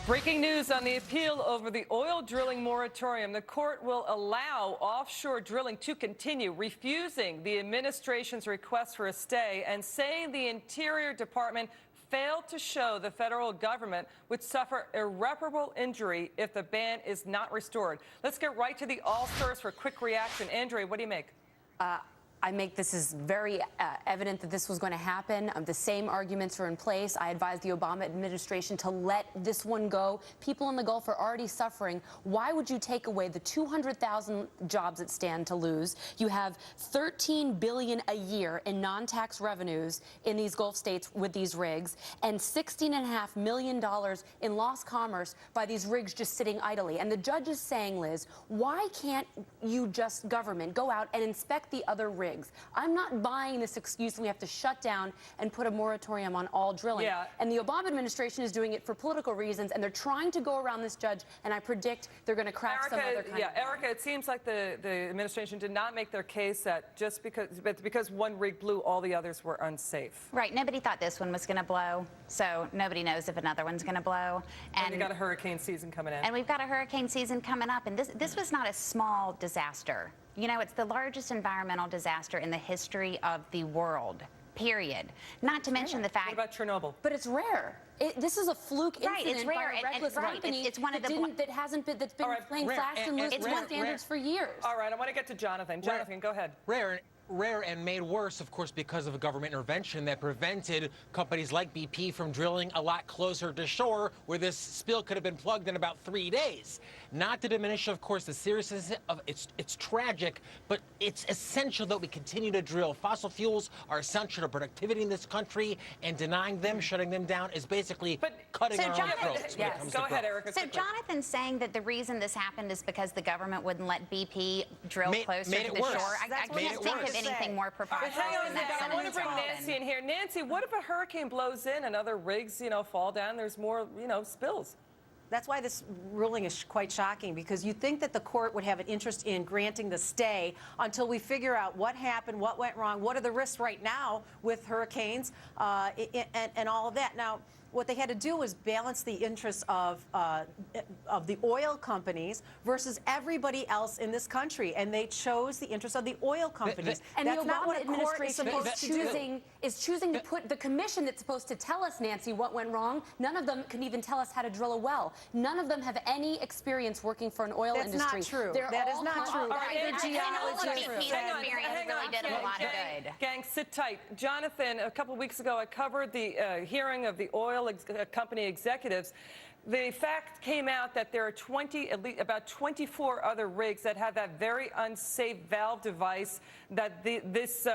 Breaking news on the appeal over the oil drilling moratorium. The court will allow offshore drilling to continue, refusing the administration's request for a stay and saying the Interior Department failed to show the federal government would suffer irreparable injury if the ban is not restored. Let's get right to the All-Stars for a quick reaction. Andrea, what do you make? This is very evident that this was going to happen. The same arguments are in place. I advise the Obama administration to let this one go. People in the Gulf are already suffering. Why would you take away the 200,000 jobs that stand to lose? You have $13 billion a year in non-tax revenues in these Gulf states with these rigs, and $16.5 million in lost commerce by these rigs just sitting idly. And the judge is saying, Liz, why can't you just government go out and inspect the other rigs? I'm not buying this excuse that we have to shut down and put a moratorium on all drilling. Yeah. And the Obama administration is doing it for political reasons, and they're trying to go around this judge, and I predict they're going to crack some other kind of Erica, it seems like the administration did not make their case that just because one rig blew, all the others were unsafe. Right. Nobody thought this one was going to blow, so nobody knows if another one's going to blow. And we got a hurricane season coming in. And we've got a hurricane season coming up, and this was not a small disaster. You know, it's the largest environmental disaster in the history of the world, period. Not to mention the fact... What about Chernobyl? But it's rare. This is a fluke incident it's rare, by a reckless company it's one of the that's been playing fast and loose with standards for years. All right, I want to get to Jonathan. Jonathan, go ahead. Rare and made worse, of course, because of a government intervention that prevented companies like BP from drilling a lot closer to shore, where this spill could have been plugged in about 3 days. Not to diminish, of course, the seriousness of it's tragic, but it's essential that we continue to drill. Fossil fuels are essential to productivity in this country, and denying them, shutting them down, is basically cutting our own throats. Go ahead, Erica. So Jonathan's saying that the reason this happened is because the government wouldn't let BP drill closer to the shore. I can't think of anything more preposterous than that. I want to bring Nancy in here. Nancy, what if a hurricane blows in and other rigs, fall down? There's more, spills. That's why this ruling is quite shocking, because you think that the court would have an interest in granting the stay until we figure out what happened, what went wrong, what are the risks right now with hurricanes and all of that. Now, what they had to do was balance the interests of the oil companies versus everybody else in this country, and they chose the interests of the oil companies. And that's the not Obama what a court is administration is choosing to put the commission that's supposed to tell us, Nancy, what went wrong. None of them can even tell us how to drill a well. None of them have any experience working for an oil industry. That's not true. That is not true. BP's experience really did a lot of good. Gang, sit tight. Jonathan, a couple of weeks ago, I covered the hearing of the oil company executives. The fact came out that there are about 24 other rigs that have that very unsafe valve device that this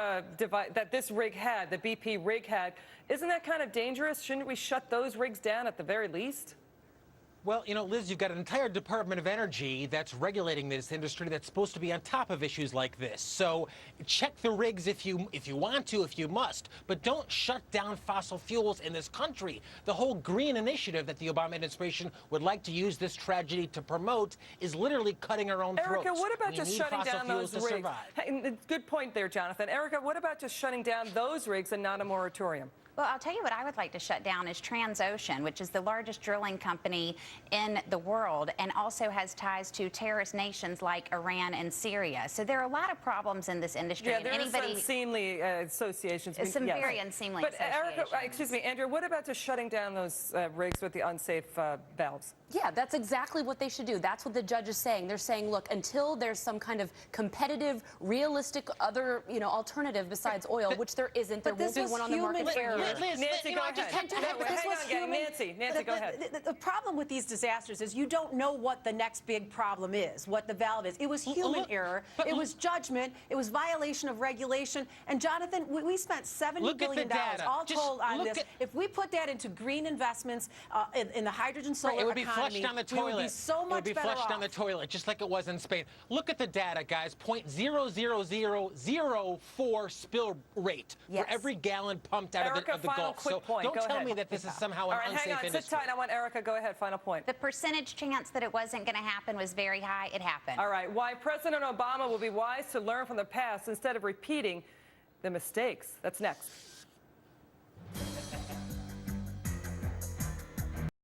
rig had, the BP rig had. Isn't that kind of dangerous? Shouldn't we shut those rigs down at the very least? Well, Liz, you've got an entire Department of Energy that's regulating this industry that's supposed to be on top of issues like this. So check the rigs if you want to, if you must, but don't shut down fossil fuels in this country. The whole green initiative that the Obama administration would like to use this tragedy to promote is literally cutting our own throats. Erica, what about just shutting down those rigs? Good point there, Jonathan. Erica, what about just shutting down those rigs and not a moratorium? Well, I'll tell you what I would like to shut down is Transocean, which is the largest drilling company in the world and also has ties to terrorist nations like Iran and Syria. So there are a lot of problems in this industry. Yeah, there are some unseemly associations. Some very unseemly associations. Erica, excuse me, Andrew, what about just shutting down those rigs with the unsafe valves? Yeah, that's exactly what they should do. That's what the judge is saying. They're saying, look, until there's some kind of competitive, realistic other, alternative besides oil, which there isn't, there won't be one on the market for years. Nancy, go ahead. Nancy, go ahead. The problem with these disasters is you don't know what the next big problem is, what the valve is. It was human error. It was judgment. It was violation of regulation. And, Jonathan, we spent $70 billion all told on this. If we put that into green investments in the hydrogen solar economy, flushed down the toilet. We would be so much better off. It would be flushed down the toilet, just like it was in Spain. Look at the data, guys. 0.00004 spill rate for every gallon pumped out of the Gulf. So don't tell me that this is somehow an unsafe industry. Sit tight. I want Erica. Go ahead. Final point. The percentage chance that it wasn't going to happen was very high. It happened. All right. Why President Obama will be wise to learn from the past instead of repeating the mistakes. That's next.